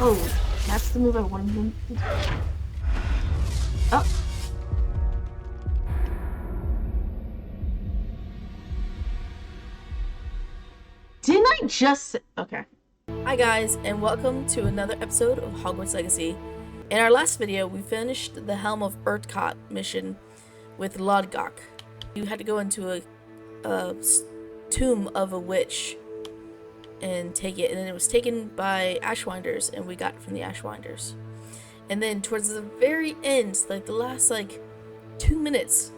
Oh, that's the move I wanted him to do. Oh. Didn't I just... Okay. Hi guys, and welcome to another episode of Hogwarts Legacy. In our last video, we finished the Helm of Urtkot mission with Lodgok. You had to go into a tomb of a witch and take it, and then it was taken by Ashwinders, and we got it from the Ashwinders. And then towards the very end, like the last 2 minutes,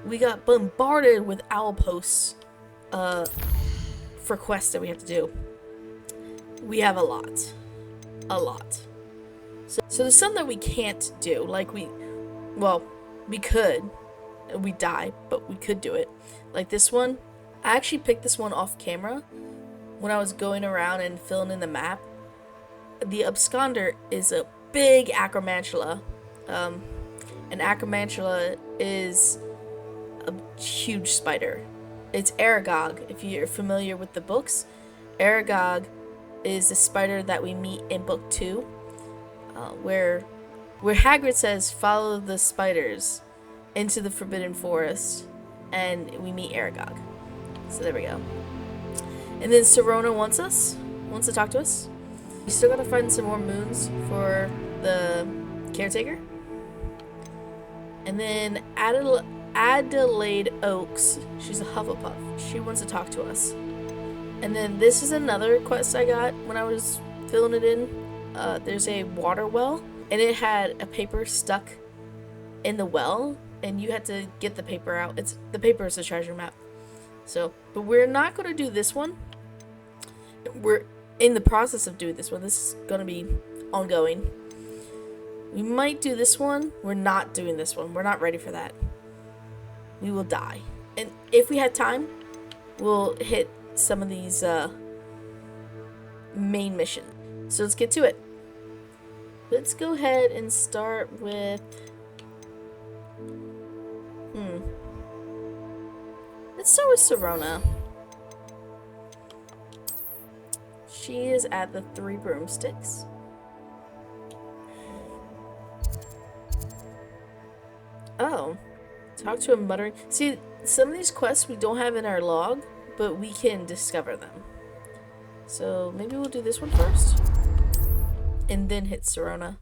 we got bombarded with owl posts for quests that we have to do. We have a lot. So there's some that we can't do, we could. We die, but we could do it. Like this one, I actually picked this one off camera when I was going around and filling in the map. The Absconder is a big acromantula. An acromantula is a huge spider. It's Aragog. If you're familiar with the books, Aragog is the spider that we meet in book 2, where Hagrid says, "Follow the spiders into the Forbidden Forest," and we meet Aragog. So there we go. And then Sirona wants to talk to us. We still gotta find some more moons for the caretaker. And then Adelaide Oaks, she's a Hufflepuff. She wants to talk to us. And then this is another quest I got when I was filling it in. There's a water well, and it had a paper stuck in the well, and you had to get the paper out. The paper is the treasure map. So, but we're not going to do this one. We're in the process of doing this one. This is going to be ongoing. We might do this one. We're not doing this one. We're not ready for that. We will die. And if we had time, we'll hit some of these main missions. So let's get to it. Let's go ahead and start with let's start with Sirona. She is at the 3 broomsticks. Oh, talk to a muttering. See, some of these quests we don't have in our log, but we can discover them. So maybe we'll do this one first, and then hit Sirona.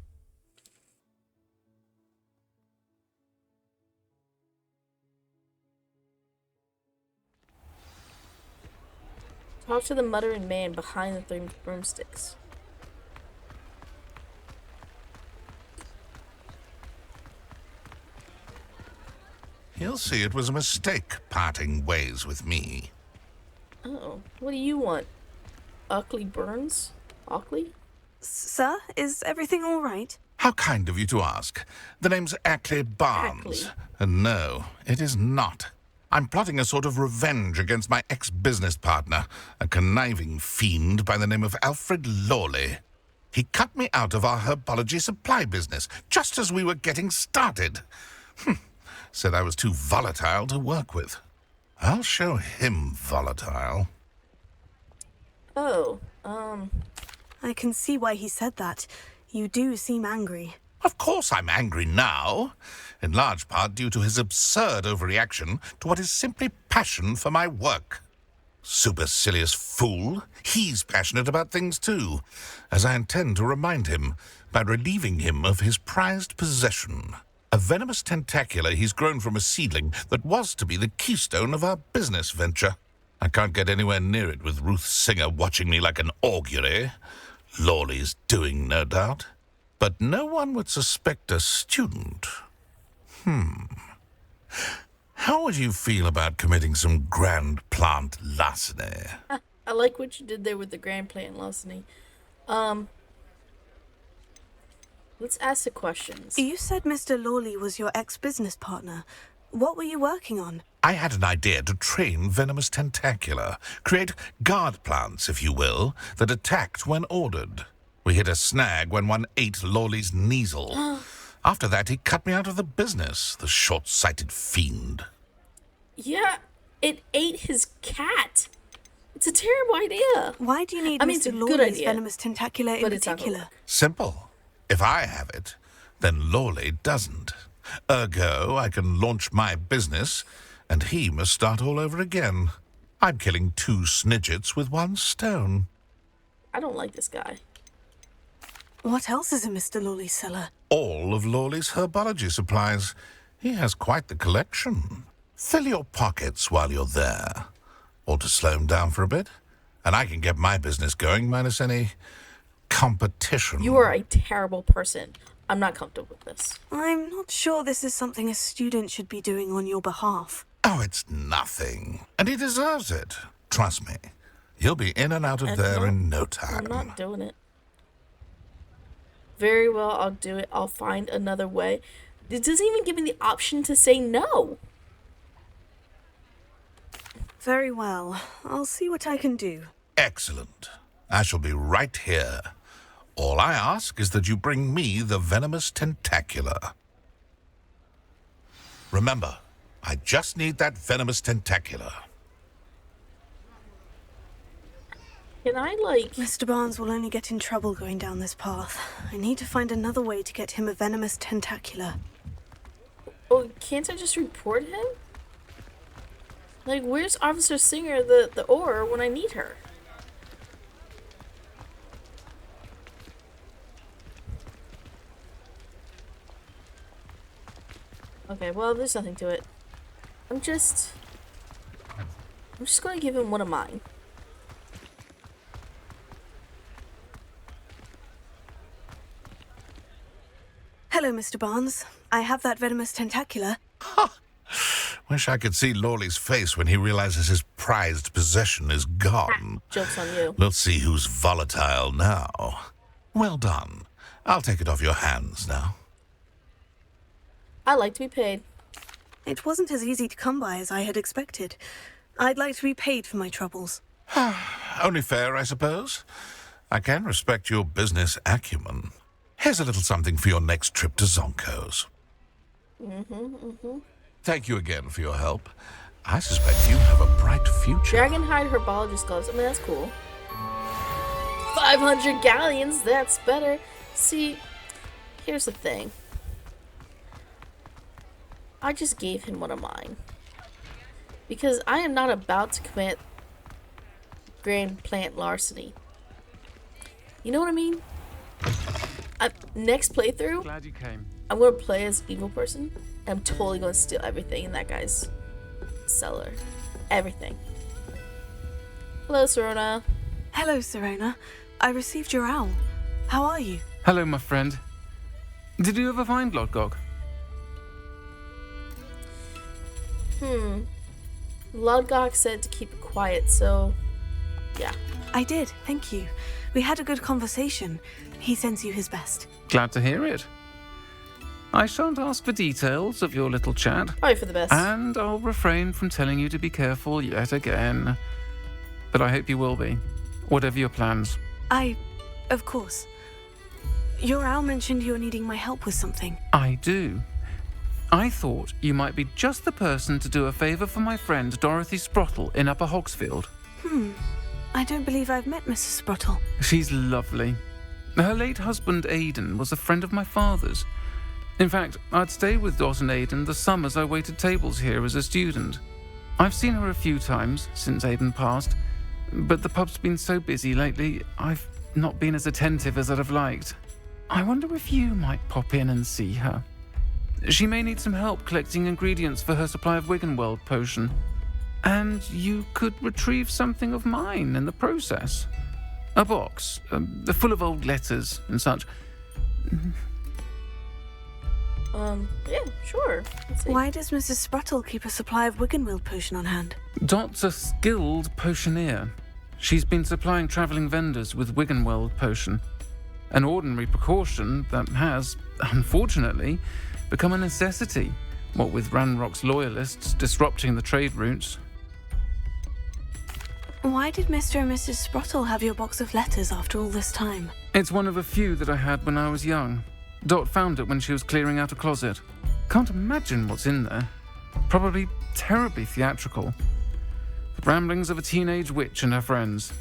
Talk to the muttering man behind the 3 broomsticks. He'll see it was a mistake parting ways with me. Oh, what do you want? Uckley Burns? Ockley? Sir, is everything all right? How kind of you to ask. The name's Ackley Barnes. And no, it is not. I'm plotting a sort of revenge against my ex-business partner, a conniving fiend by the name of Alfred Lawley. He cut me out of our herbology supply business just as we were getting started. Said I was too volatile to work with. I'll show him volatile. Oh, I can see why he said that. You do seem angry. Of course I'm angry now, in large part due to his absurd overreaction to what is simply passion for my work. Supercilious fool, he's passionate about things too, as I intend to remind him by relieving him of his prized possession. A venomous tentacula he's grown from a seedling that was to be the keystone of our business venture. I can't get anywhere near it with Ruth Singer watching me like an augury. Lawley's doing, no doubt. But no one would suspect a student. How would you feel about committing some grand plant larceny? I like what you did there with the grand plant larceny. Let's ask the questions. You said Mr. Lawley was your ex-business partner. What were you working on? I had an idea to train venomous tentacula, create guard plants, if you will, that attacked when ordered. We hit a snag when one ate Lawley's Kneasel. After that, he cut me out of the business, the short-sighted fiend. Yeah, it ate his cat. It's a terrible idea. Why do you need I mean, it's a Mr. good Lawley's idea, venomous tentacular in but it's not gonna particular? work. Simple. If I have it, then Lawley doesn't. Ergo, I can launch my business, and he must start all over again. I'm killing 2 snidgets with 1 stone. I don't like this guy. What else is in Mr. Lawley's cellar? All of Lawley's herbology supplies. He has quite the collection. Fill your pockets while you're there. Or to slow him down for a bit, and I can get my business going minus any competition. You are a terrible person. I'm not comfortable with this. I'm not sure this is something a student should be doing on your behalf. Oh, it's nothing. And he deserves it. Trust me. You'll be in and out of there no, in no I'm time. not doing it. Very well, I'll do it. I'll find another way. It doesn't even give me the option to say no. Very well. I'll see what I can do. Excellent. I shall be right here. All I ask is that you bring me the venomous tentacular. Remember, I just need that venomous tentacular. Can I, like... Mr. Barnes will only get in trouble going down this path. I need to find another way to get him a venomous tentacular. Oh, can't I just report him? Like, where's Officer Singer, the Auror, when I need her? Okay, well, there's nothing to it. I'm just going to give him one of mine. Hello, Mr. Barnes. I have that venomous tentacular. Wish I could see Lawley's face when he realizes his prized possession is gone. Joke's on you. Let's see who's volatile now. Well done. I'll take it off your hands now. I like to be paid. It wasn't as easy to come by as I had expected. I'd like to be paid for my troubles. Only fair, I suppose. I can respect your business acumen. Here's a little something for your next trip to Zonko's. Thank you again for your help. I suspect you have a bright future. Dragonhide herbologist gloves. I mean, that's cool. 500 galleons. That's better. See, here's the thing. I just gave him one of mine. Because I am not about to commit grand plant larceny. You know what I mean? Next playthrough, Glad you came. I'm going to play as evil person. And I'm totally going to steal everything in that guy's cellar. Everything. Hello, Sirona. Hello, Sirona. I received your owl. How are you? Hello, my friend. Did you ever find Lodgok? Lodgok said to keep it quiet, so yeah. I did, thank you. We had a good conversation. He sends you his best. Glad to hear it. I shan't ask for details of your little chat, Probably for the best. and I'll refrain from telling you to be careful yet again. But I hope you will be, whatever your plans. Of course. Your owl mentioned you're needing my help with something. I do. I thought you might be just the person to do a favour for my friend Dorothy Sprottle in Upper Hogsfield. I don't believe I've met Mrs. Sprottle. She's lovely. Her late husband Aidan was a friend of my father's. In fact, I'd stay with Dot and Aidan the summers I waited tables here as a student. I've seen her a few times since Aidan passed, but the pub's been so busy lately, I've not been as attentive as I'd have liked. I wonder if you might pop in and see her. She may need some help collecting ingredients for her supply of Wiggenweld potion. And you could retrieve something of mine in the process. A box, full of old letters and such. Yeah, sure. Let's see. Why does Mrs. Sprottle keep a supply of Wiggenweld potion on hand? Dot's a skilled potioneer. She's been supplying travelling vendors with Wiggenweld potion. An ordinary precaution that has, unfortunately, become a necessity, what with Ranrok's loyalists disrupting the trade routes. Why did Mr. and Mrs. Sprottle have your box of letters after all this time? It's one of a few that I had when I was young. Dot found it when she was clearing out a closet. Can't imagine what's in there. Probably terribly theatrical. The Ramblings of a teenage witch and her friends.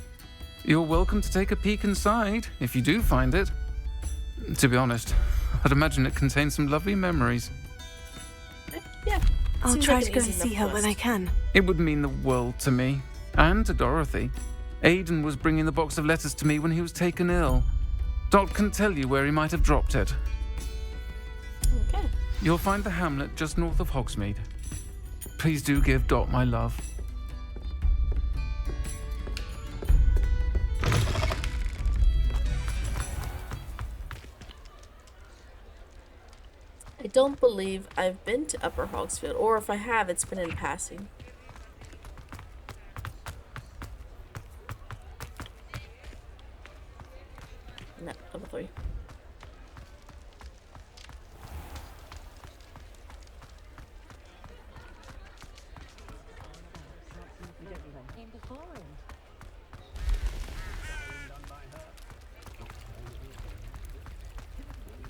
You're welcome to take a peek inside, if you do find it. To be honest, I'd imagine it contains some lovely memories. Yeah. I'll seems try like to an go easy and see enough her when quest. I can. It would mean the world to me, and to Dorothy. Aiden was bringing the box of letters to me when he was taken ill. Dot can tell you where he might have dropped it. Okay. You'll find the hamlet just north of Hogsmeade. Please do give Dot my love. I don't believe I've been to Upper Hogsfield, or if I have, it's been in passing. No, level 3.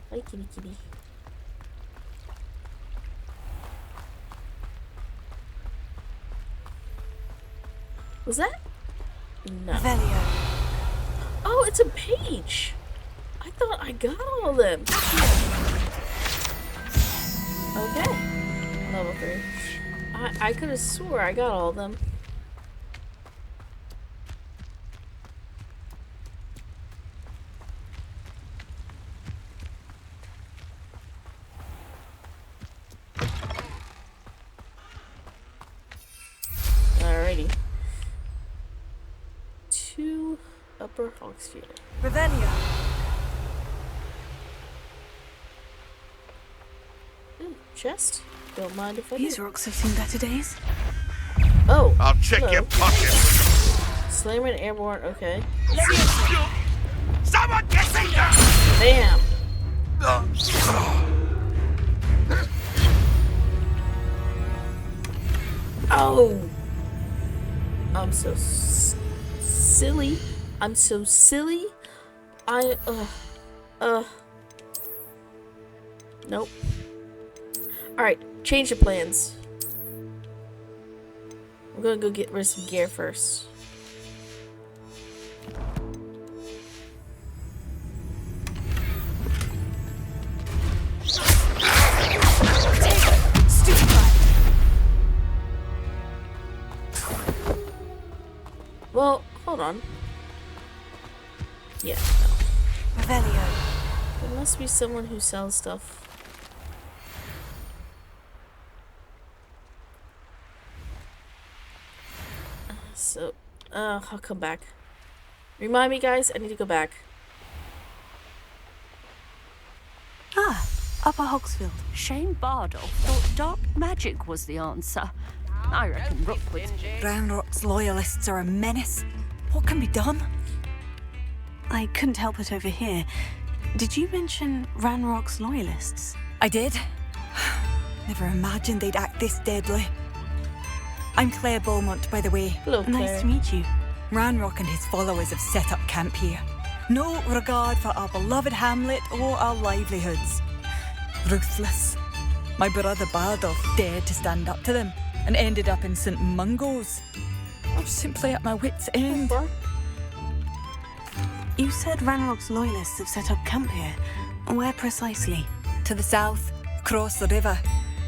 Hi, kitty kitty. Was that? No. Revelio. Oh, it's a page. I thought I got all of them. Okay. Level 3. I could have swore I got all of them. Alrighty. To Upper Hogsfield. Revelio. Ooh, chest. Don't mind if I These do. rocks have seen better days. Oh. I'll check hello. your pockets. Slammer and airborne. Okay. Someone get in there! Bam. Oh. I'm so silly. I'm so silly. Nope. Alright, change of plans. I'm gonna go get rid of some gear first. Well, hold on. Yeah, no. Revelio. There must be someone who sells stuff. So, I'll come back. Remind me, guys, I need to go back. Ah, Upper Hogsfield. Shame Bardolph thought dark magic was the answer. I reckon Rookwood's Ranrok's loyalists are a menace. What can be done? I couldn't help it over here. Did you mention Ranrok's loyalists? I did. Never imagined they'd act this deadly. I'm Clair Beaumont, by the way. Hello, Nice Claire. to meet you. Ranrok and his followers have set up camp here. No regard for our beloved hamlet or our livelihoods. Ruthless. My brother Bardolph dared to stand up to them and ended up in St. Mungo's. I'm simply at my wit's end. You said Ranrok's loyalists have set up camp here. Where precisely? To the south, across the river.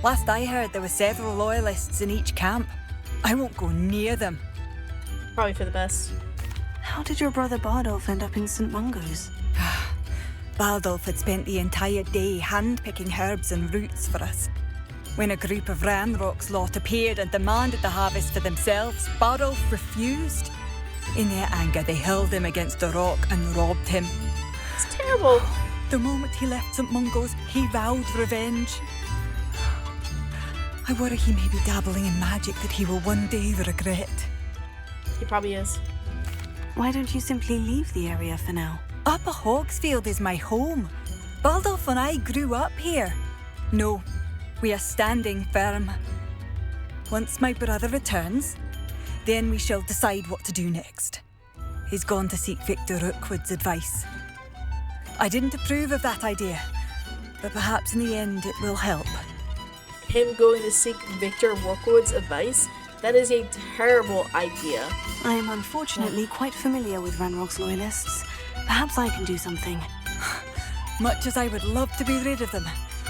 Last I heard, there were several loyalists in each camp. I won't go near them. Probably for the best. How did your brother Bardolph end up in St. Mungo's? Bardolph had spent the entire day hand-picking herbs and roots for us. When a group of Ranrok's lot appeared and demanded the harvest for themselves, Bardolph refused. In their anger, they hurled him against a rock and robbed him. It's terrible. The moment he left St. Mungo's, he vowed revenge. I worry he may be dabbling in magic that he will one day regret. He probably is. Why don't you simply leave the area for now? Upper Hogsfield is my home. Bardolph and I grew up here. No, we are standing firm. Once my brother returns, then we shall decide what to do next. He's gone to seek Victor Rookwood's advice. I didn't approve of that idea, but perhaps in the end it will help. Him going to seek Victor Rookwood's advice? That is a terrible idea. I am unfortunately quite familiar with Ranrok's loyalists. Perhaps I can do something. Much as I would love to be rid of them,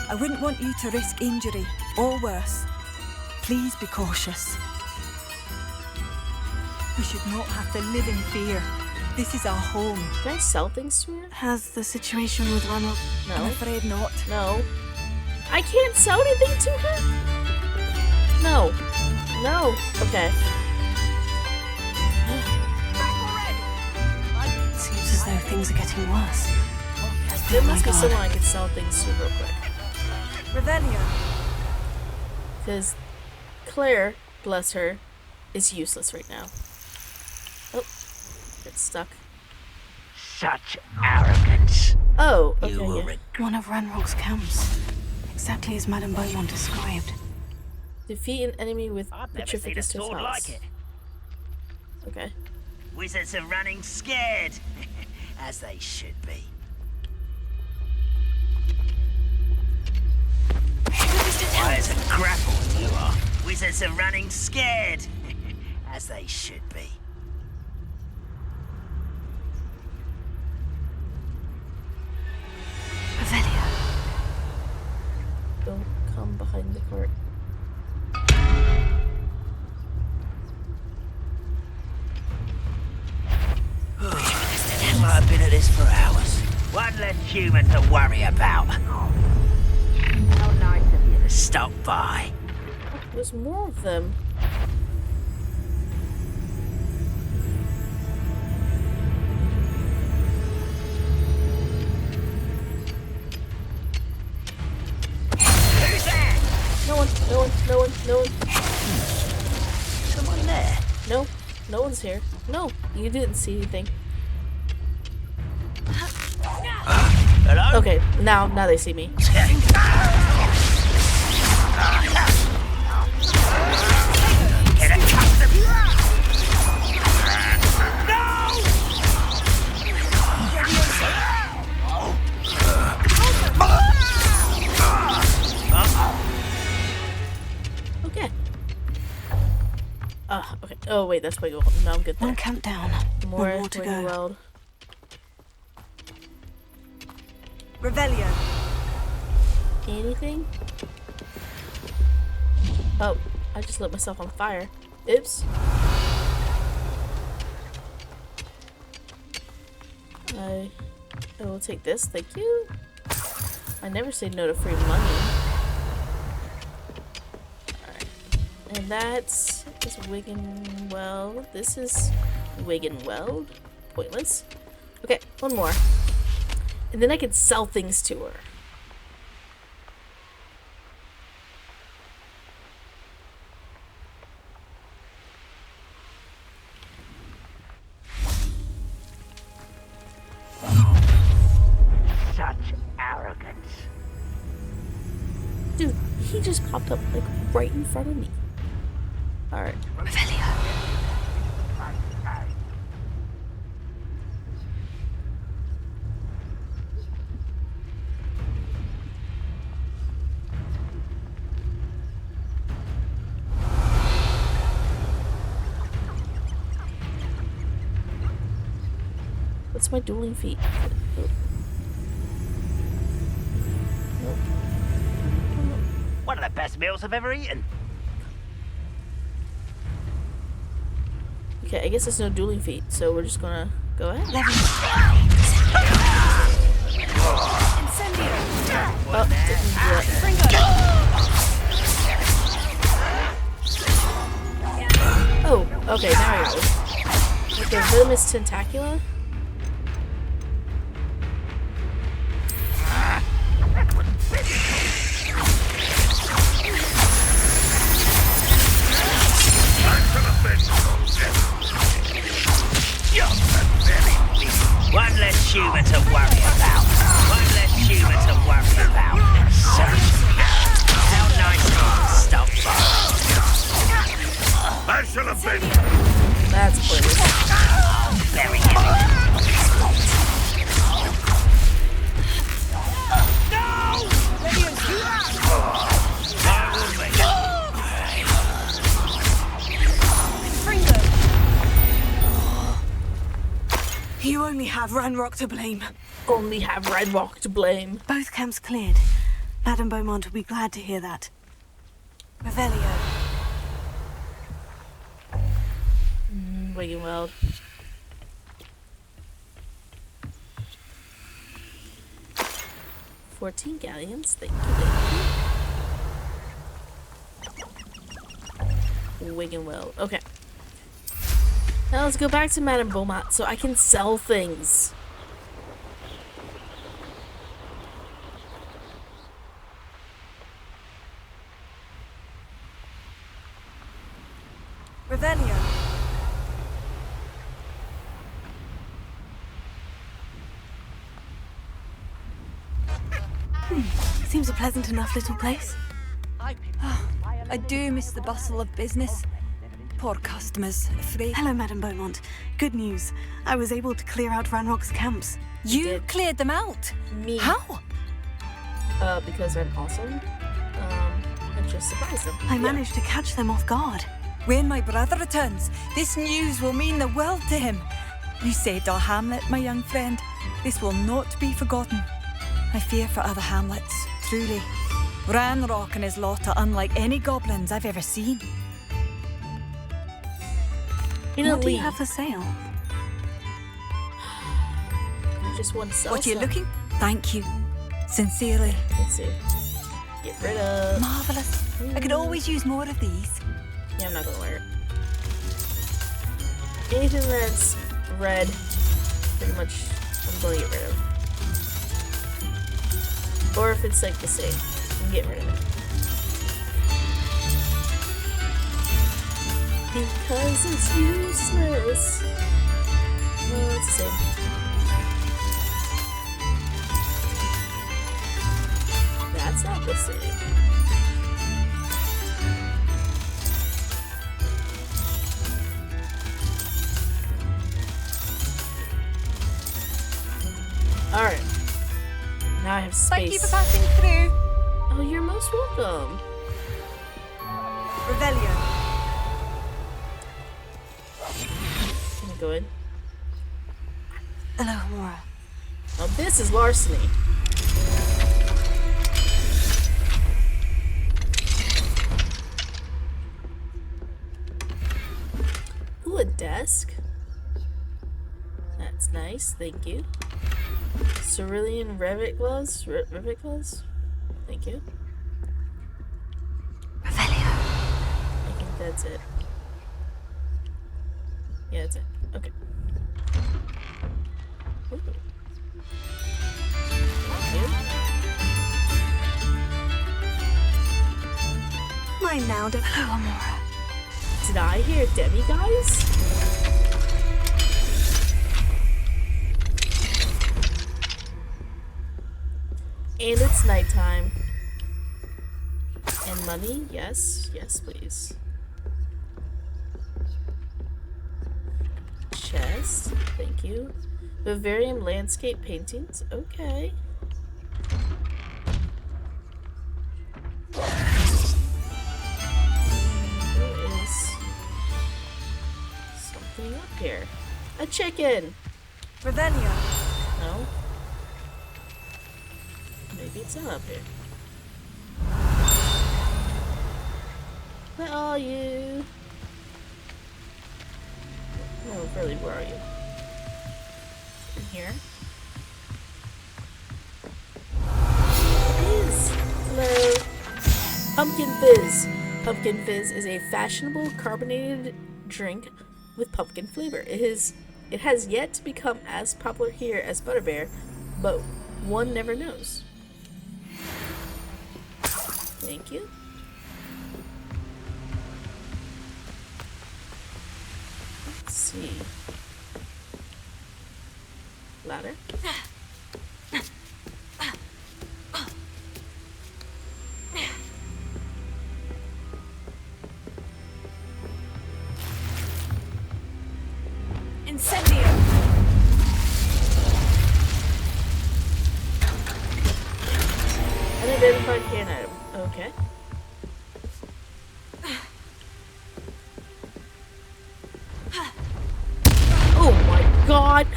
I wouldn't want you to risk injury, or worse. Please be cautious. We should not have to live in fear. This is our home. Can I sell things to her? Has the situation with Ranrok... No. I'm afraid not. No. I can't sell anything to her? No. No. Okay. Seems as though things are getting worse. There Oh my must be God. someone I can sell things to real quick. Revelio. Because Claire, bless her, is useless right now. Oh, it's stuck. Such arrogance. Oh, okay, You will yeah. One of Ranrok's camps. Exactly as Madame Beaumont described. Defeat an enemy with I've never seen a petrificus sword totalis. like it. Okay. Wizards are running scared, as they should be. Wires and grappled you are. Wizards are running scared, as they should be. Revelio. Don't come behind the cart. I've been at this for hours. One less human to worry about. How nice of you to stop by. Oh, there's more of them. Who's there? No one, no one, no one, no one. Someone there. No, no one's here. No, you didn't see anything. Hello? Okay, now they see me. Get accustomed. Okay. Okay. Oh wait, that's Wiggle. No, I'm good there. One camp down. More One more to Wiggle go. World. Revelio. Anything? Oh, I just lit myself on fire. Oops. I will take this, thank you. I never say no to free money. Alright. And that's Wiggenweld. This is Wiggenweld. Pointless. Okay, one more. And then I can sell things to her. Such arrogance. Dude, he just popped up like right in front of me. Alright. Revelio. What's my dueling feat? Nope. Nope. One of the best meals I've ever eaten. Okay, I guess there's no dueling feat, so we're just gonna go ahead. Oh, didn't do it. Oh, okay, now I go. Like a venomous tentacula? One less human to worry about. One less human to worry about. How nice of you to stop by. I shall have been. That's pointless. Very heavy. Ranrok to blame. Only have Ranrok to blame. Both camps cleared. Madame Beaumont will be glad to hear that. Revelio. Wigan Weld. $14 galleons, thank you. Wigan Weld. Okay. Now let's go back to Madame Beaumont so I can sell things. Revelio. Seems a pleasant enough little place. I do miss the bustle of business. Poor customers, afraid. Hello, Madame Beaumont. Good news. I was able to clear out Ranrock's camps. You did. cleared them out? Me. How? Because I'm awesome. I just surprised them. I managed to catch them off guard. When my brother returns, this news will mean the world to him. You saved our hamlet, my young friend. This will not be forgotten. I fear for other hamlets, truly. Ranrok and his lot are unlike any goblins I've ever seen. In a What do you league. have for sale? You just want to sell What are you some. looking? Thank you. Sincerely. Let's see. Get rid of. Marvellous. I could always use more of these. Yeah, I'm not gonna wear it. Anything that's red, pretty much, I'm gonna get rid of. Or if it's like the same, I'm getting rid of it. Because it's useless. Oh, it's the same. That's not the same. Alright. Now I have space. Thank you for passing through. Oh, you're most welcome. Revelio. Can I go in? Hello, Mora. Oh, this is larceny. Ooh, a desk. That's nice, thank you. Cerulean Ravenclaws? Ravenclaws? Thank you. Revelio. I think that's it. Yeah, that's it. Okay. Ooh. Thank you. Mine now, hello, Amora. Did I hear demiguise? And it's nighttime. And money? Yes. Yes, please. Chest. Thank you. Bavarian landscape paintings. Okay. There is something up here. A chicken! Revelio. No? Maybe it's not up here. Where are you? No, really, where are you? In here? Fizz! Hello! Pumpkin Fizz! Pumpkin Fizz is a fashionable carbonated drink with pumpkin flavor. It has yet to become as popular here as Butterbeer, but one never knows. Thank you. Let's see. Louder. Incendio. Unidentified hand item. Okay. Oh my god!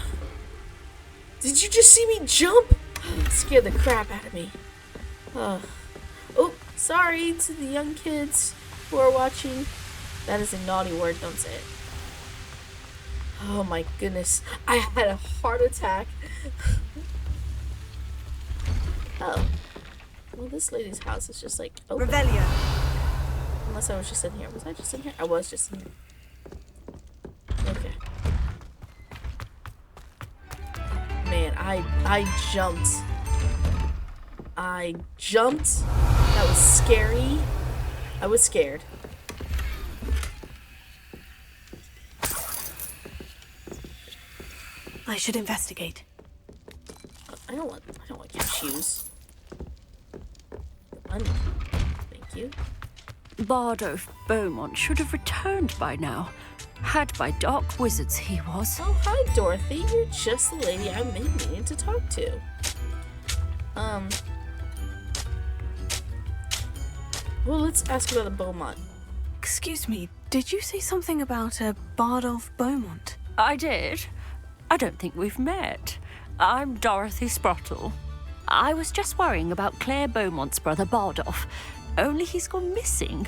Did you just see me jump? It scared the crap out of me. Oh, sorry to the young kids who are watching. That is a naughty word, don't say it. Oh my goodness. I had a heart attack. Oh. Well, this lady's house is just like open. Revelia. Unless I was just in here. Was I just in here? I was just in here. Okay. Man, I jumped. I jumped. That was scary. I was scared. I should investigate. I don't want your shoes. Thank you. Bardolph Beaumont should have returned by now. Had by dark wizards he was. Oh, hi, Dorothy. You're just the lady I've been meaning to talk to. Well, let's ask about the Beaumont. Excuse me, did you say something about a Bardolph Beaumont? I did. I don't think we've met. I'm Dorothy Sprottle. I was just worrying about Clair Beaumont's brother Bardolph, only he's gone missing.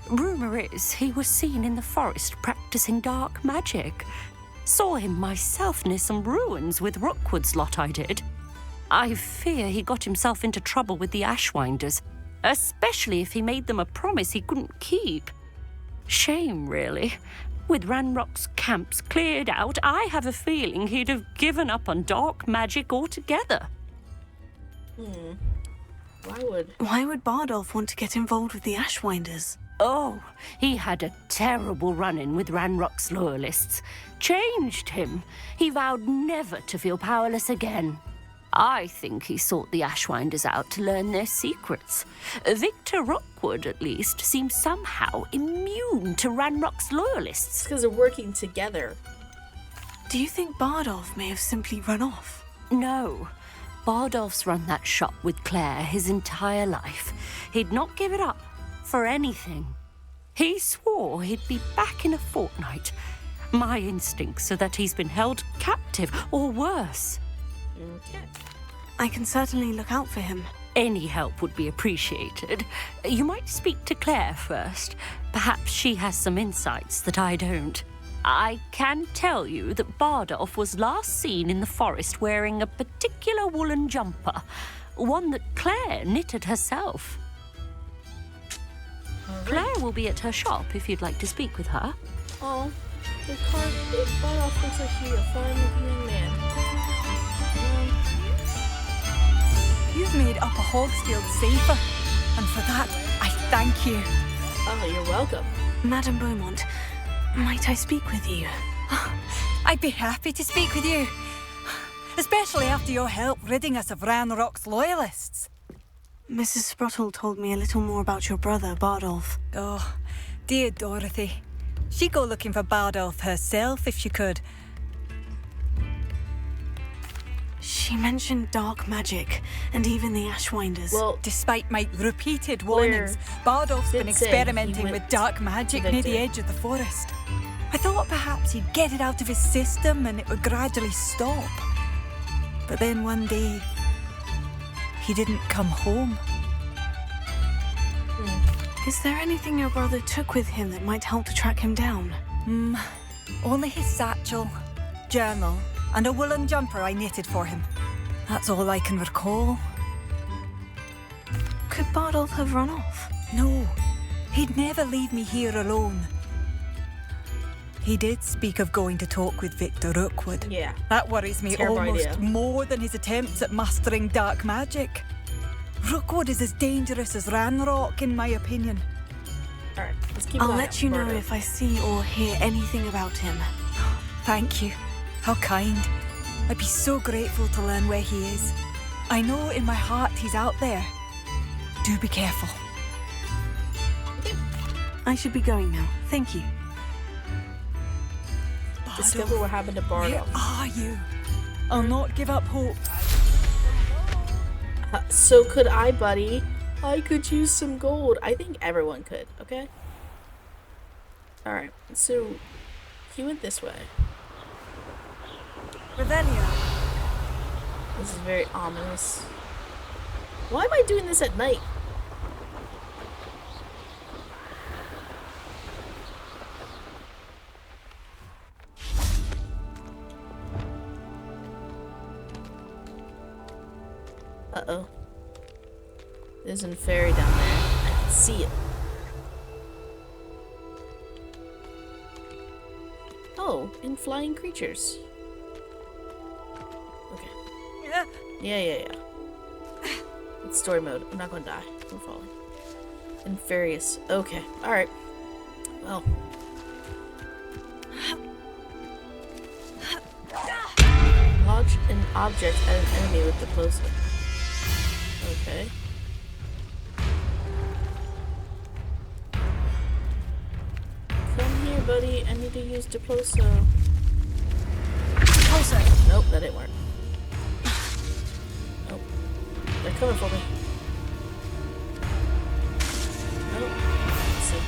Rumour is he was seen in the forest practicing dark magic. Saw him myself near some ruins with Rookwood's lot I did. I fear he got himself into trouble with the Ashwinders, especially if he made them a promise he couldn't keep. Shame, really. With Ranrok's camps cleared out, I have a feeling he'd have given up on dark magic altogether. Why would Bardolph want to get involved with the Ashwinders? Oh, he had a terrible run-in with Ranrok's loyalists. Changed him. He vowed never to feel powerless again. I think he sought the Ashwinders out to learn their secrets. Victor Rookwood, at least, seems somehow immune to Ranrok's loyalists. It's because they're working together. Do you think Bardolph may have simply run off? No. Bardolph's run that shop with Claire his entire life. He'd not give it up for anything. He swore he'd be back in a fortnight. My instincts are that he's been held captive, or worse. Okay. I can certainly look out for him. Any help would be appreciated. You might speak to Claire first. Perhaps she has some insights that I don't. I can tell you that Bardolph was last seen in the forest wearing a particular woolen jumper, one that Claire knitted herself. Claire will be at her shop if you'd like to speak with her. Oh, Bardolph looks like he's a fine-looking young man. You've made Upper Hogsfield safer, and for that, I thank you. Oh, you're welcome. Madame Beaumont, might I speak with you? I'd be happy to speak with you, especially after your help ridding us of Ranrok's loyalists. Mrs. Sprottle told me a little more about your brother, Bardolph. Oh, dear Dorothy. She'd go looking for Bardolph herself if she could. She mentioned dark magic, and even the Ashwinders. Well, despite my repeated warnings, Bardolph's been experimenting with dark magic near the edge of the forest. I thought perhaps he'd get it out of his system and it would gradually stop. But then one day, he didn't come home. Is there anything your brother took with him that might help to track him down? Only his satchel, journal, and a woolen jumper I knitted for him. That's all I can recall. Could Bardolph have run off? No, he'd never leave me here alone. He did speak of going to talk with Victor Rookwood. Yeah. That worries me almost more than his attempts at mastering dark magic. Rookwood is as dangerous as Ranrok, in my opinion. Alright, let's keep I'll going. let you know if I see or hear anything about him. Thank you. How kind. I'd be so grateful to learn where he is. I know in my heart he's out there. Do be careful. I should be going now. Thank you. Discover what happened to Bardolph. Where are you? I'll not give up hope. So could I, buddy. I could use some gold. I think everyone could, okay? Alright, so he went this way. Revelia. This is very ominous. Why am I doing this at night? Uh-oh. There's a fairy down there. I can see it. Oh, and flying creatures. Okay. Yeah. It's story mode. I'm not gonna die. I'm falling. Inferious. Okay. Alright. Well. Launch an object at an enemy with the close-up. Okay. Come here, buddy. I need to use Diploso. Diploso! Nope, that didn't work. Nope. They're coming for me. Nope. Let's see.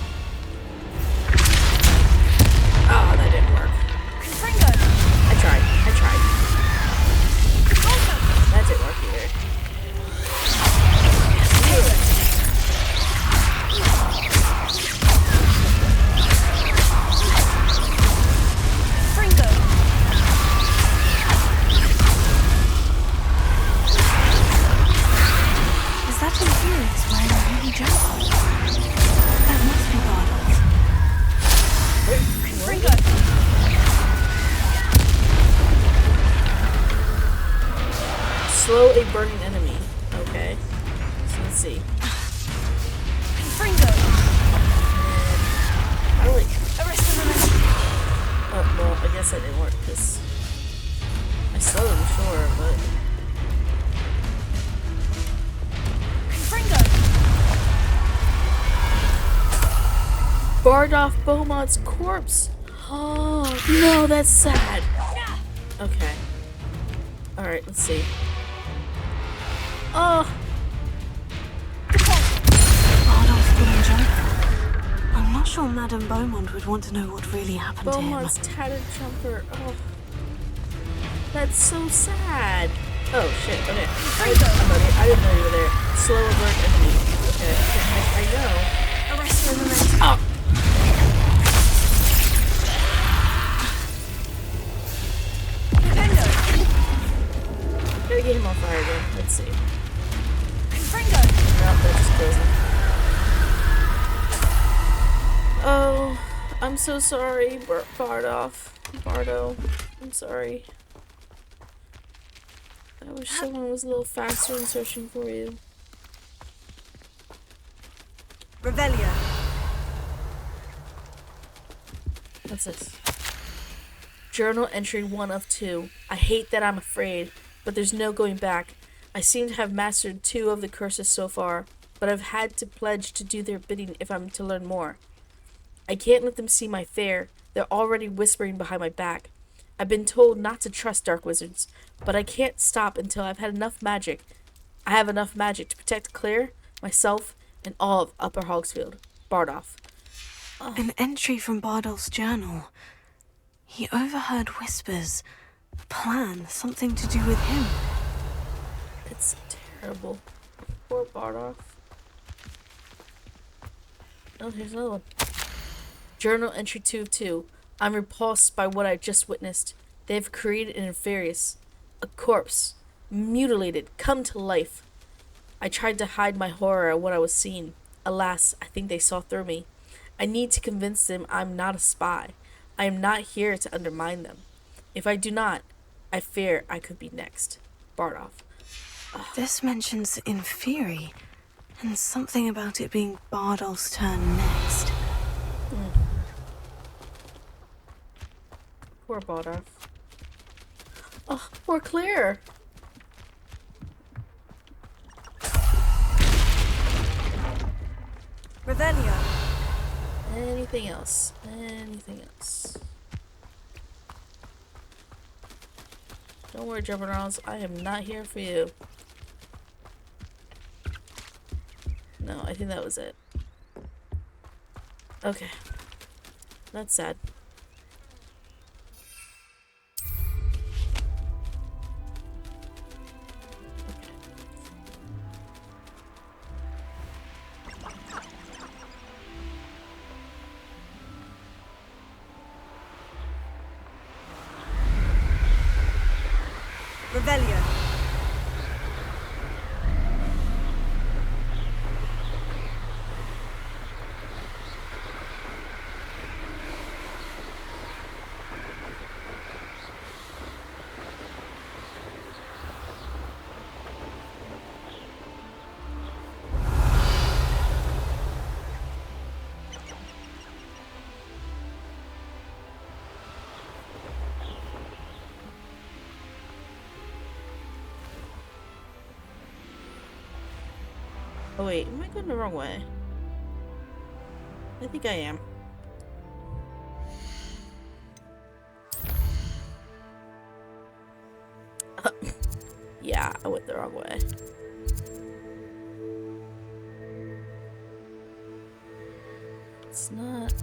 Oh, that didn't work. I tried. That didn't work either. Slow a burning enemy. Okay. So let's see. Oh, well, I guess that didn't work because I slowed him, sure, but. Bardolph Beaumont's corpse. Oh no, that's sad. Okay. Alright, let's see. Oh! Bardolph's being joyful. I'm not sure Madame Beaumont would want to know what really happened Beaumont's to him. tattered jumper. Oh. That's so sad. Oh shit, okay. I didn't know you were there. Slow alert enemy. Okay, I know. Arrest for the moment. Oh! Gotta get him on fire again. Let's see. Nope, that just kills him. Oh, I'm so sorry, Bardo. I'm sorry. I wish someone was a little faster in searching for you. Revelia. What's this? Journal entry 1 of 2. I hate that I'm afraid, but there's no going back. I seem to have mastered 2 of the curses so far, but I've had to pledge to do their bidding if I'm to learn more. I can't let them see my fear. They're already whispering behind my back. I've been told not to trust dark wizards, but I can't stop until I've had enough magic. I have enough magic to protect Clair, myself, and all of Upper Hogsfield. Bardolph. Oh. An entry from Bardolph's journal. He overheard whispers. A plan, something to do with him. It's terrible. Poor Bardolph. Oh, here's another one. Journal entry 2 of 2. I'm repulsed by what I just witnessed. They have created an Inferius. A corpse. Mutilated. Come to life. I tried to hide my horror at what I was seeing. Alas, I think they saw through me. I need to convince them I'm not a spy. I am not here to undermine them. If I do not, I fear I could be next. Bardolph. This mentions Inferi, and something about it being Bardolph's turn next. Poor Bardolph. Oh, poor Clair. Revelia. Anything else? Anything else? Don't worry, Jumperons. I am not here for you. No, I think that was it. Okay. That's sad. Oh wait, am I going the wrong way? I think I am. Yeah, I went the wrong way. It's not...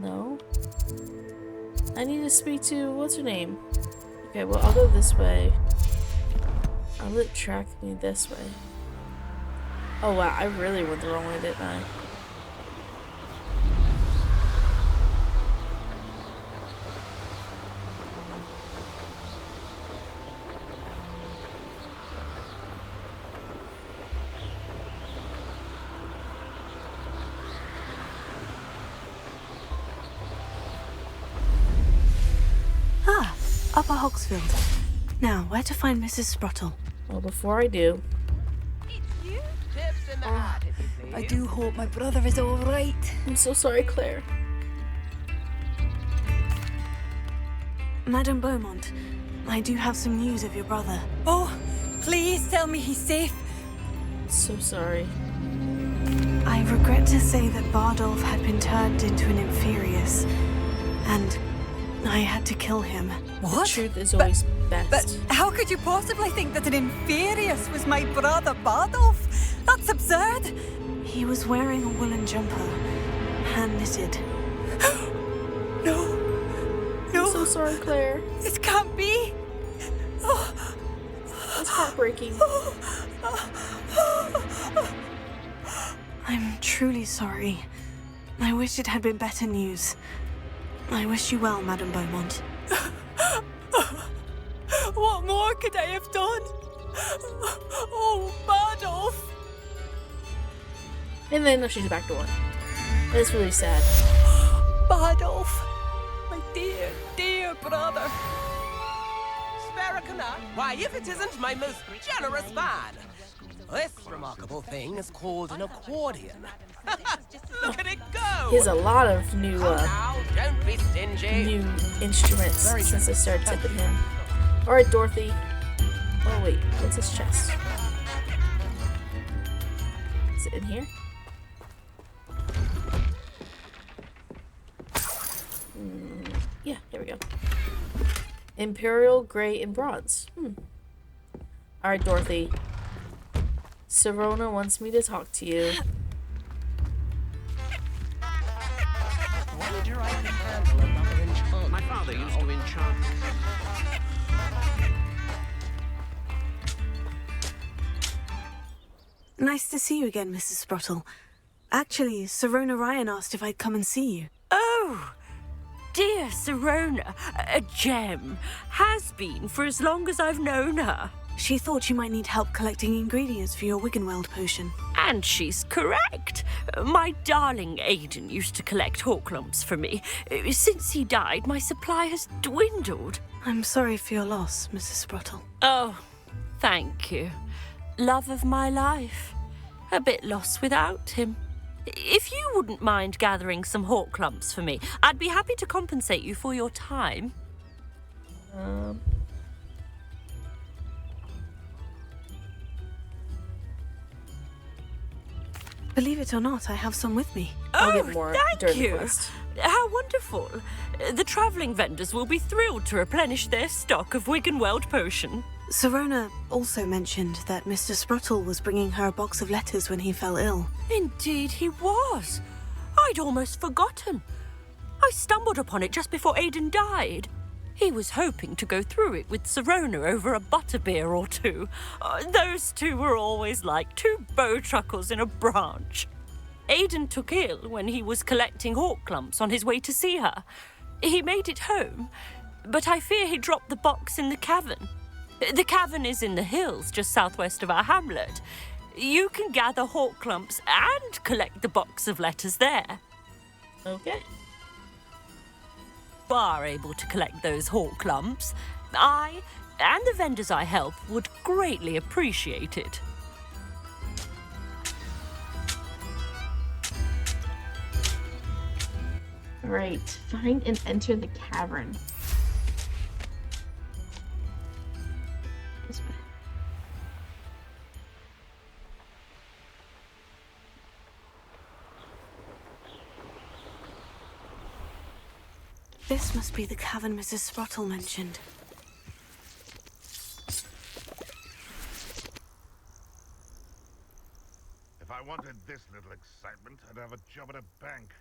No? I need to speak to... what's her name? Okay, well, I'll go this way. I'll let it track me this way. Oh wow, I really went the wrong way, didn't I? Upper Hogsfield. Now, where to find Mrs. Sprottle? Well, before I do... I do hope my brother is all right. I'm so sorry, Claire. Madame Beaumont, I do have some news of your brother. Oh, please tell me he's safe. So sorry. I regret to say that Bardolph had been turned into an Inferius, and I had to kill him. What? The truth is always best. But how could you possibly think that an Inferius was my brother Bardolph? That's absurd. He was wearing a woolen jumper, hand-knitted. No. I'm so sorry, Claire. It can't be. It's heartbreaking. I'm truly sorry. I wish it had been better news. I wish you well, Madame Beaumont. What more could I have done? Oh, Bardolph. And then she's back door. It's really sad. Bardolph. My dear, dear brother. Sparrowcana? Why, if it isn't my most generous man! This remarkable thing is called an accordion. Look at it go! He has a lot of new, Now, don't be stingy. new instruments since I started tipping him. Alright, Dorothy. Oh, wait. What's his chest? Is it in here? Yeah, here we go. Imperial, Grey, and Bronze. Alright, Dorothy. Sirona wants me to talk to you. Wonder I could handle another enchantment. My father used to enchant. Nice to see you again, Mrs. Sprottle. Actually, Sirona Ryan asked if I'd come and see you. Oh, dear Sirona, a gem. Has been for as long as I've known her. She thought you might need help collecting ingredients for your Wiggenweld potion. And she's correct. My darling Aidan used to collect Horklumps for me. Since he died, my supply has dwindled. I'm sorry for your loss, Mrs. Sprottle. Oh, thank you. Love of my life. A bit lost without him. If you wouldn't mind gathering some Horklumps for me, I'd be happy to compensate you for your time. Believe it or not, I have some with me. I'll get more thank during the you. quest. How wonderful. The travelling vendors will be thrilled to replenish their stock of Wiggenweld potion. Sirona also mentioned that Mr. Sprottle was bringing her a box of letters when he fell ill. Indeed he was. I'd almost forgotten. I stumbled upon it just before Aidan died. He was hoping to go through it with Sirona over a butterbeer or two. Those two were always like two bowtruckles in a branch. Aidan took ill when he was collecting Horklumps on his way to see her. He made it home, but I fear he dropped the box in the cavern. The cavern is in the hills just southwest of our hamlet. You can gather Horklumps and collect the box of letters there. Okay. Are able to collect those Horklumps, I and the vendors I help would greatly appreciate it. Right. Find and enter the cavern. This way. This must be the cavern Mrs. Sprottle mentioned. If I wanted this little excitement, I'd have a job at a bank.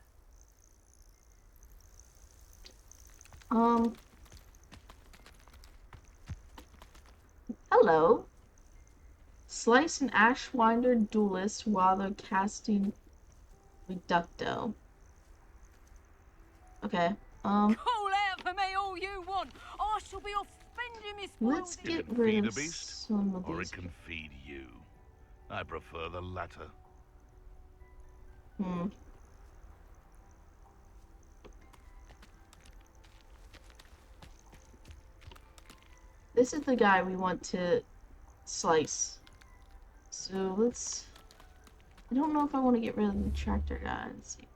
Hello. Slice an Ashwinder duelist while they're casting Reducto. Okay. Call out for me all you want. I shall be offending Miss Let's Wilde. get Can it rid feed of a beast, some of or these. it can feed you. I prefer the latter. This is the guy we want to slice. So let's... I don't know if I want to get rid of the tractor guy. Let's see.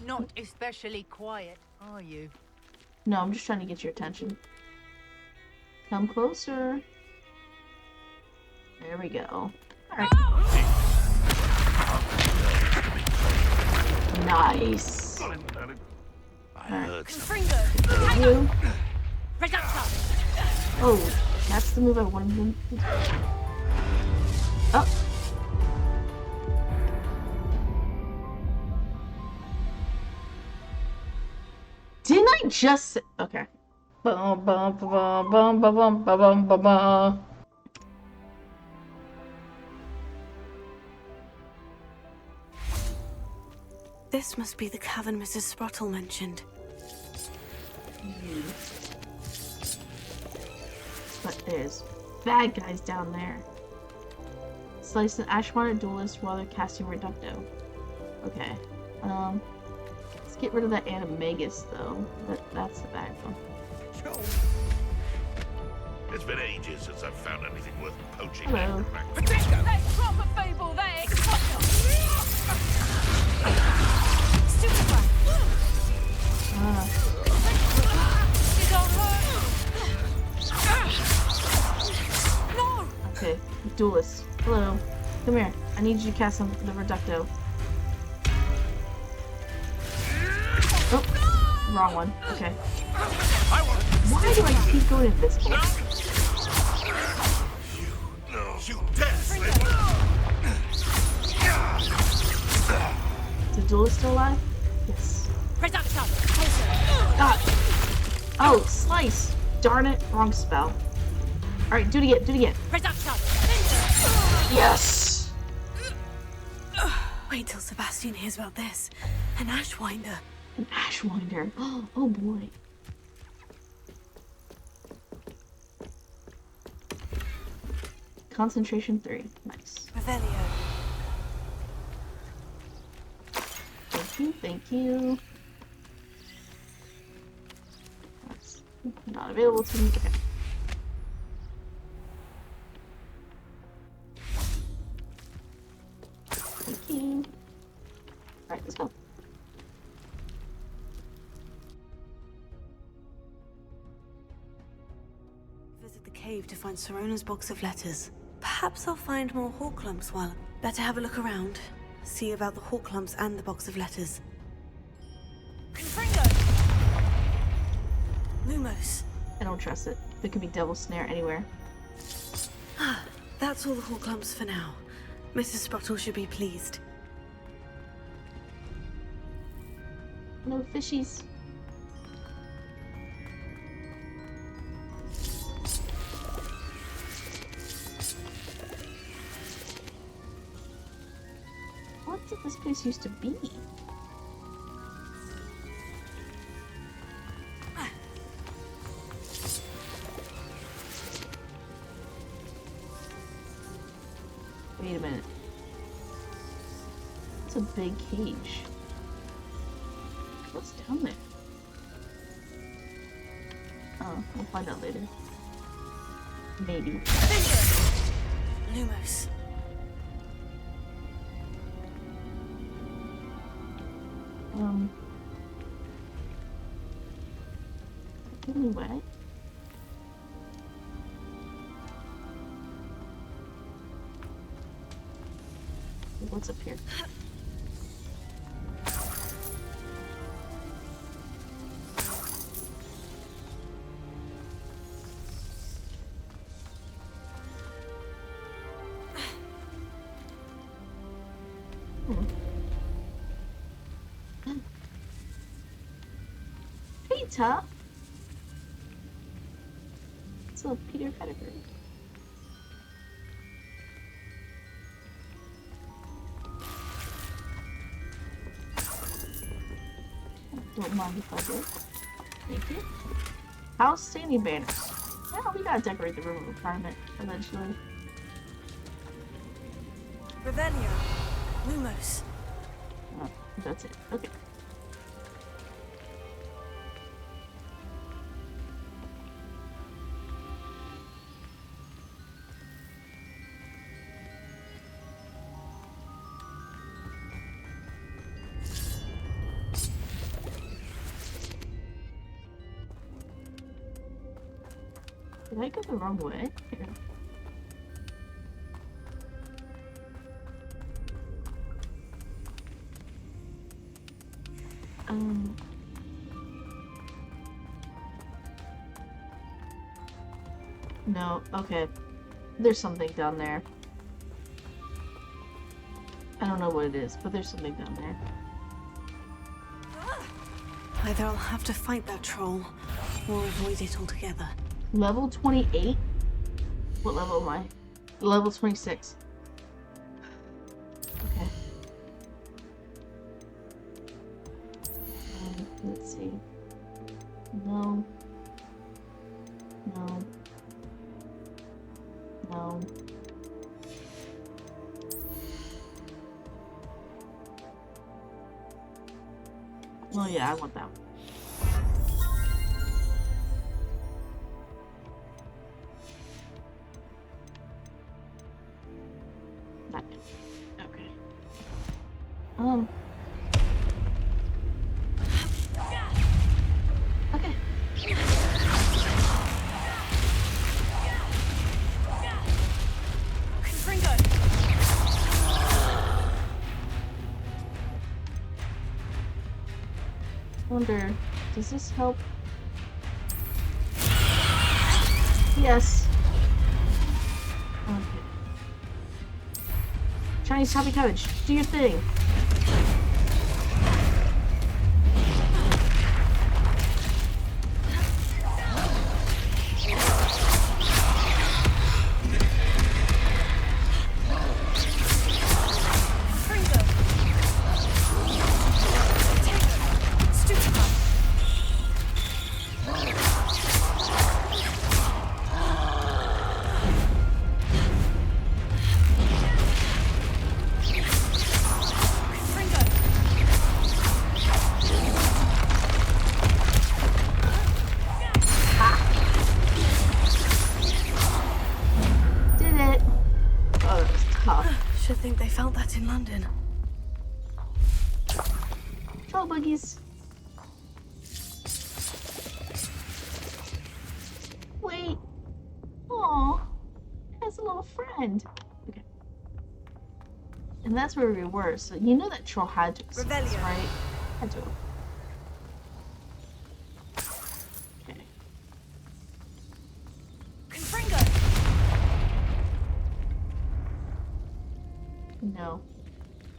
Not especially quiet, are you? No, I'm just trying to get your attention. Come closer. There we go. Alright. Nice. I heard You. Reducto. Oh, that's the move I wanted him to do. Oh. Didn't I just say... Okay. Bum, bum, bum, bum, bum, bum, bum, bum, bum. This must be the cavern Mrs. Sprottle mentioned. But there's bad guys down there. Slice an Ashwinder duelist while they're casting Reducto. Okay. Let's get rid of that Animagus though. That's the bad one. It's been ages since I've found anything worth poaching. Hello. That's proper fable, that Stupid one. No! Okay, duelist. Hello. Come here. I need you to cast on the Reducto. Oh, wrong one. Okay. Why do I keep going invisible? You dare! Is the duelist still alive? Yes. Reducto. God. Oh, slice. Darn it. Wrong spell. Alright, do it again. Do it again. Reducto. Yes! Wait till Sebastian hears about this. An Ashwinder. An Ashwinder. Oh boy. Concentration 3. Nice. Revelio. Thank you, thank you. That's not available to me. Okay. Thank you. Alright, let's go. Visit the cave to find Sirona's box of letters. Perhaps I'll find more Horklumps while... Better have a look around. See about the Horklumps and the box of letters. Lumos. I don't trust it. There could be Devil's Snare anywhere. That's all the Horklumps for now. Mrs. Sprottle should be pleased. No fishies. What did this place used to be? Wait a minute. It's a big cage. What's down there? Oh, we'll find out later. Maybe. Lumos. Anyway. What's up here? Peter? It's a little Peter Pettigrew. Don't mind if I do. Thank you. House standing banners. Yeah, we gotta decorate the room of retirement eventually. Revelio. Lumos. Oh, that's it. Okay. Did I go the wrong way? Here. No, okay. There's something down there. I don't know what it is, but there's something down there. Either I'll have to fight that troll, or avoid it altogether. Level 28? What level am I? Level 26. Okay. Let's see. No. No. No. Oh yeah, I want that one. That one. Okay. Okay. Wonder, does this help? Yes. Okay. Chinese Happy Cabbage, do your thing. Think they felt that in London. Troll buggies. Wait. Aw. Has a little friend. Okay. And that's where we were, so you know that troll had to exist, right? Had to. Okay. No.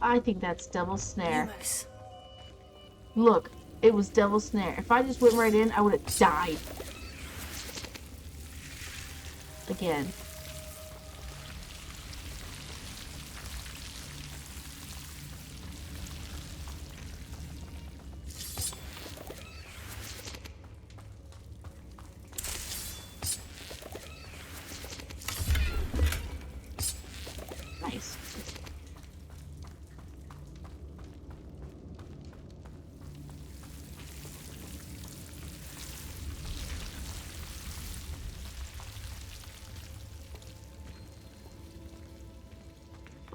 I think that's Devil's Snare. Lumos. Look, it was Devil's Snare. If I just went right in, I would have died. Again. Nice.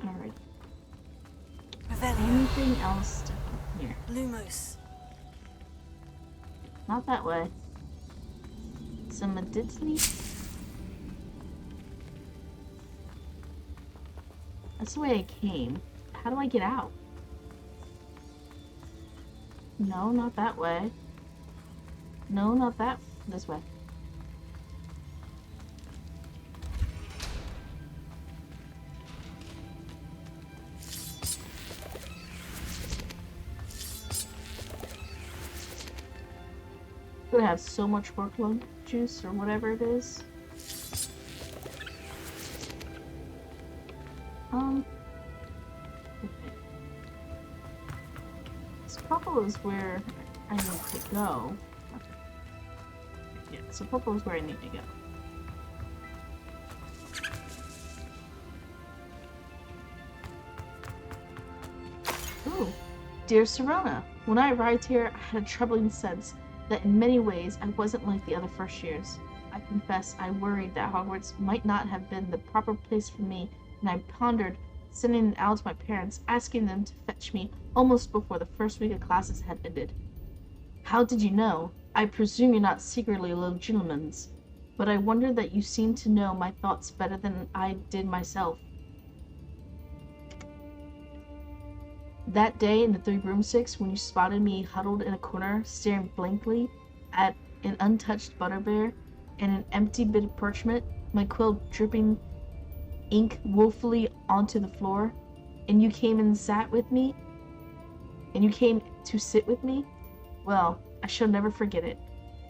Alright. Anything else to here? Lumos. Not that way. Some Medicity? That's the way I came. How do I get out? No, not that way. No, not that. This way. gonna have so much Horklump juice or whatever it is. Okay. Purple is where I need to go. Okay. Yeah, so purple is where I need to go. Ooh, dear Sirona, when I arrived here, I had a troubling sense that in many ways I wasn't like the other first years. I confess I worried that Hogwarts might not have been the proper place for me, and I pondered sending it out to my parents, asking them to fetch me almost before the first week of classes had ended. How did you know? I presume you're not secretly legitimens, but I wonder that you seem to know my thoughts better than I did myself. That day in the 3 broomsticks, when you spotted me huddled in a corner, staring blankly at an untouched butterbeer and an empty bit of parchment, my quill dripping ink woefully onto the floor, and you came and sat with me, and you came to sit with me, well, I shall never forget it.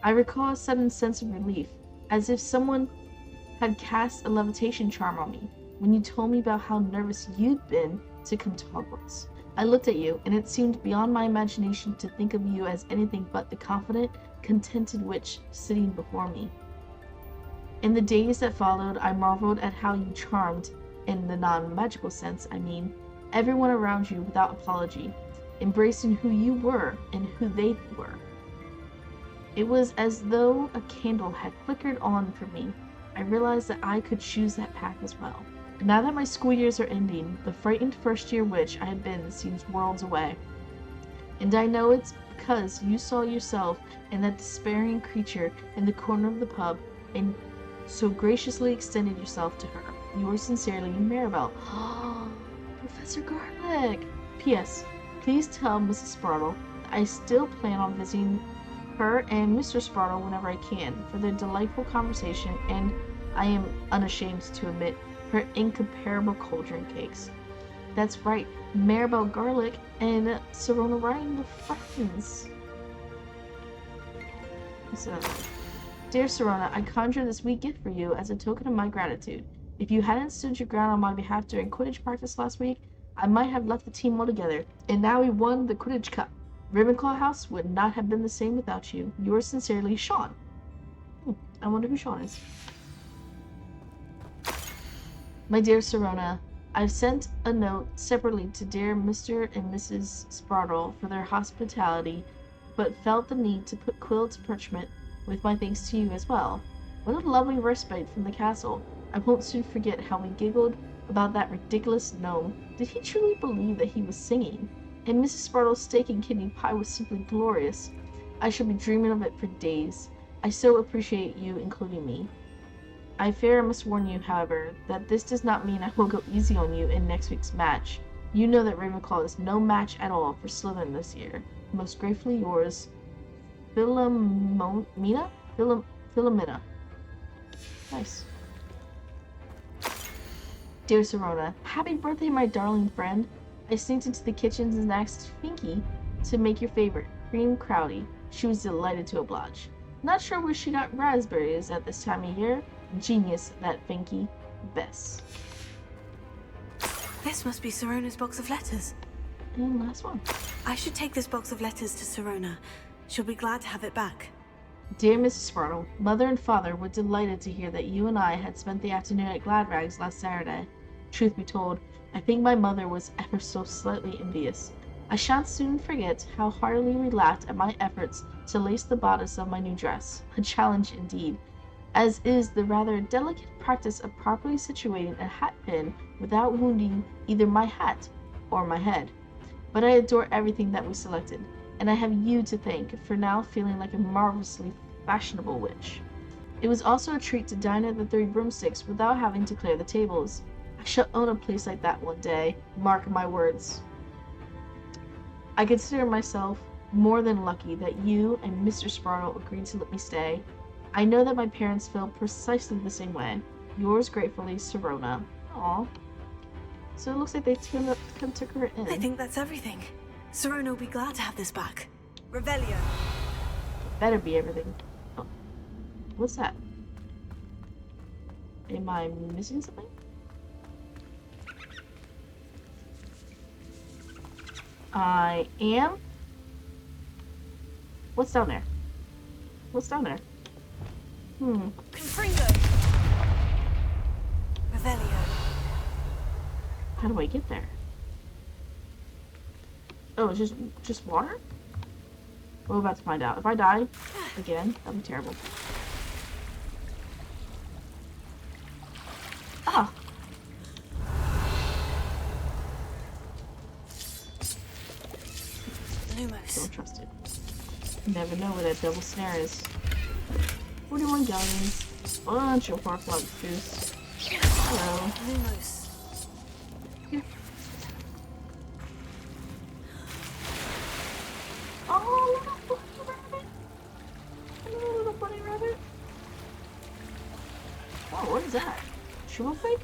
I recall a sudden sense of relief, as if someone had cast a levitation charm on me, when you told me about how nervous you'd been to come to Hogwarts. I looked at you, and it seemed beyond my imagination to think of you as anything but the confident, contented witch sitting before me. In the days that followed, I marveled at how you charmed, in the non-magical sense, I mean, everyone around you without apology, embracing who you were and who they were. It was as though a candle had flickered on for me. I realized that I could choose that path as well. Now that my school years are ending, the frightened first-year witch I had been seems worlds away. And I know it's because you saw yourself and that despairing creature in the corner of the pub and so graciously extended yourself to her. Yours sincerely, Maribel. Professor Garlic! P.S. Please tell Mrs. Sprottle that I still plan on visiting her and Mr. Sprottle whenever I can for their delightful conversation and, I am unashamed to admit, her incomparable cauldron cakes. That's right, Maribel Garlic and Sirona Ryan were friends. So, dear Sirona, I conjure this wee gift for you as a token of my gratitude. If you hadn't stood your ground on my behalf during Quidditch practice last week, I might have left the team altogether, and now we won the Quidditch Cup. Ravenclaw House would not have been the same without you. Yours sincerely, Sean. I wonder who Sean is. My dear Sirona, I've sent a note separately to dear Mr. and Mrs. Sprottle for their hospitality, but felt the need to put quill to parchment with my thanks to you as well. What a lovely respite from the castle. I won't soon forget how we giggled about that ridiculous gnome. Did he truly believe that he was singing? And Mrs. Sprottle's steak and kidney pie was simply glorious. I shall be dreaming of it for days. I so appreciate you including me. I fear I must warn you, however, that this does not mean I will go easy on you in next week's match. You know that Ravenclaw is no match at all for Slytherin this year. Most gratefully yours, Philomena? Philomena. Nice. Dear Sirona, happy birthday, my darling friend. I sneaked into the kitchen and asked Finky to make your favorite, cream crowdy. She was delighted to oblige. Not sure where she got raspberries at this time of year. Genius, that Finky. Bess. This must be Sirona's box of letters. And last one. I should take this box of letters to Sirona. She'll be glad to have it back. Dear Mrs. Sprottle, Mother and Father were delighted to hear that you and I had spent the afternoon at Gladrags last Saturday. Truth be told, I think my mother was ever so slightly envious. I shan't soon forget how heartily we laughed at my efforts to lace the bodice of my new dress. A challenge indeed, as is the rather delicate practice of properly situating a hat pin without wounding either my hat or my head. But I adore everything that we selected, and I have you to thank for now feeling like a marvelously fashionable witch. It was also a treat to dine at the 3 Broomsticks without having to clear the tables. I shall own a place like that one day, mark my words. I consider myself more than lucky that you and Mr. Sprottle agreed to let me stay. I know that my parents feel precisely the same way. Yours gratefully, Sirona. Aw. So it looks like they took her in. I think that's everything. Sirona will be glad to have this back. Revelio. Better be everything. Oh. What's that? Am I missing something? I am? What's down there? What's down there? Confringo. Revelio. How do I get there? Oh, it's just water? We're about to find out. If I die again, that'd be terrible. Ah! Lumos. Don't trust it. You never know where that double snare is. 41 galleons. Bunch of Horklump juice. Hello. Lumos. Oh, little bunny rabbit. Hello, little bunny rabbit. Oh, what is that? Sugar flake?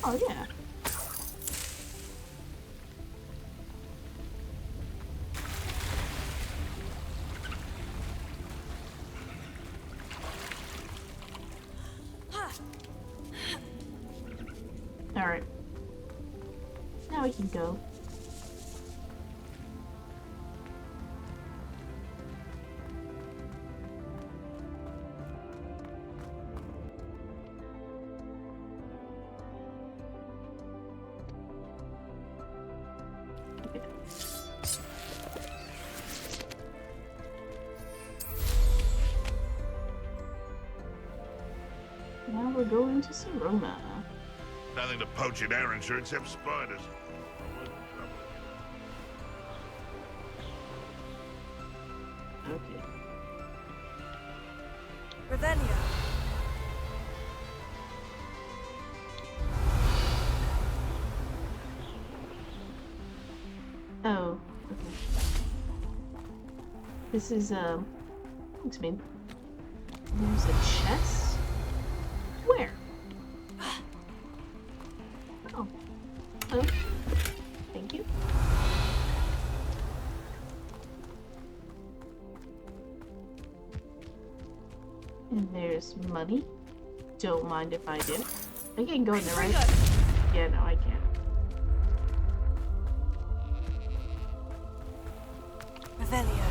Oh, yeah. Alright. Now we can go. Now we're going to Sirona. Nothing to poach in Arrynshire except spiders. Okay. Revelio. Oh, okay. This is, looks mean. There's a chest? Where? Oh. Oh. Thank you. And there's money. Don't mind if I do. I can go in there, right? Yeah, no, I can't. Revelio.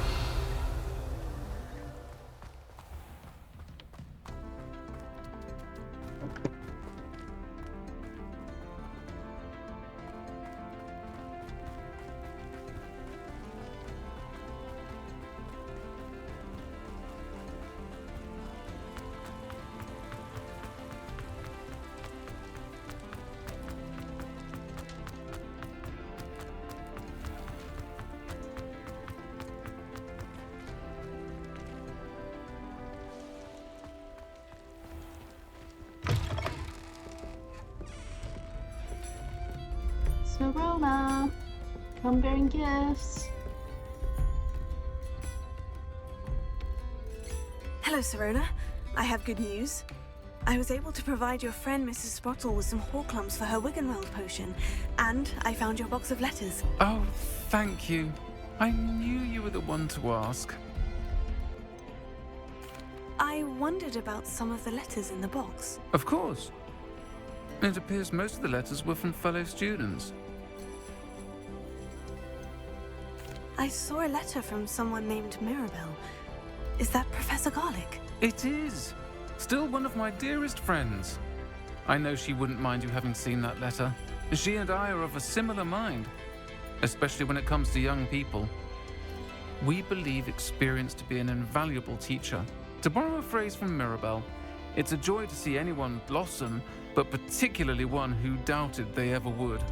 Sirona, come bearing gifts. Hello, Sirona. I have good news. I was able to provide your friend Mrs. Sprottle with some Horklumps for her Wiggenweld potion, and I found your box of letters. Oh, thank you. I knew you were the one to ask. I wondered about some of the letters in the box. Of course. It appears most of the letters were from fellow students. I saw a letter from someone named Mirabelle. Is that Professor Garlick? It is. Still one of my dearest friends. I know she wouldn't mind you having seen that letter. She and I are of a similar mind, especially when it comes to young people. We believe experience to be an invaluable teacher. To borrow a phrase from Mirabelle, it's a joy to see anyone blossom, but particularly one who doubted they ever would.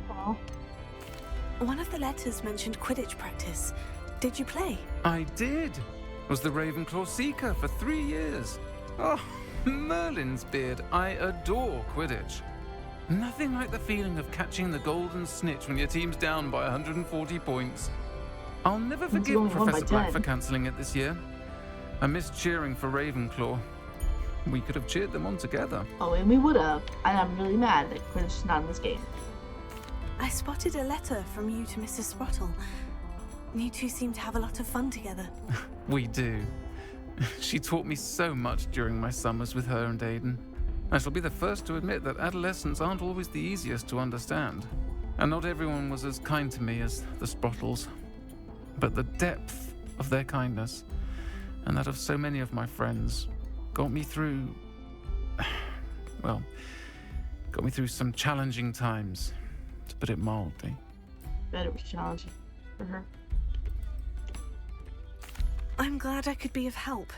Aw. One of the letters mentioned Quidditch practice. Did you play? I did. Was the Ravenclaw Seeker for 3 years. Oh, Merlin's beard. I adore Quidditch. Nothing like the feeling of catching the golden snitch when your team's down by 140 points. I'll never forgive only won by Professor Black 10. for cancelling it this year. I missed cheering for Ravenclaw. We could have cheered them on together. Oh, and we would have. And I'm really mad that Quidditch is not in this game. I spotted a letter from you to Mrs. Sprottle. You two seem to have a lot of fun together. We do. She taught me so much during my summers with her and Aiden. I shall be the first to admit that adolescents aren't always the easiest to understand. And not everyone was as kind to me as the Sprottles. But the depth of their kindness, and that of so many of my friends, got me through... well, got me through some challenging times, to put it mildly. Bet it was challenging for her. I'm glad I could be of help.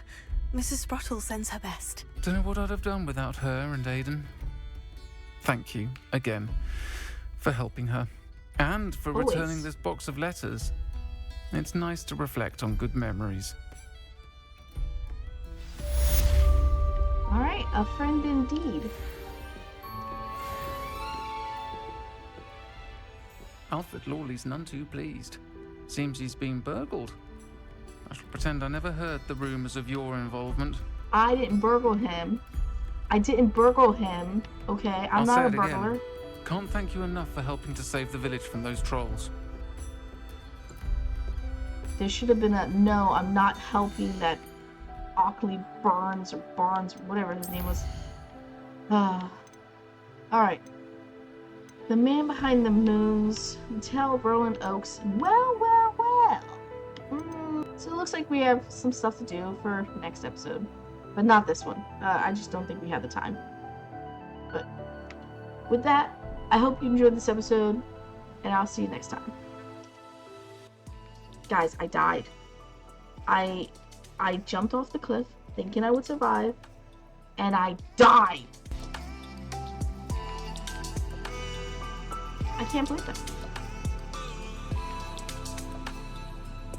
Mrs. Sprottle sends her best. Don't know what I'd have done without her and Aiden. Thank you, again, for helping her. And for Always. returning this box of letters. It's nice to reflect on good memories. Alright, a friend indeed. Alfred Lawley's none too pleased. Seems he's been burgled. I shall pretend I never heard the rumours of your involvement. I didn't burgle him. I didn't burgle him, okay? I'm I'll not say a it burglar. again. Can't thank you enough for helping to save the village from those trolls. There should have been a no, I'm not helping that Ockley Barnes or whatever his name was. Alright. The man behind the moons, tell Roland Oaks, well. So it looks like we have some stuff to do for next episode. But not this one. I just don't think we have the time. But with that, I hope you enjoyed this episode, and I'll see you next time. Guys, I died. I jumped off the cliff thinking I would survive, and I died. I can't believe that.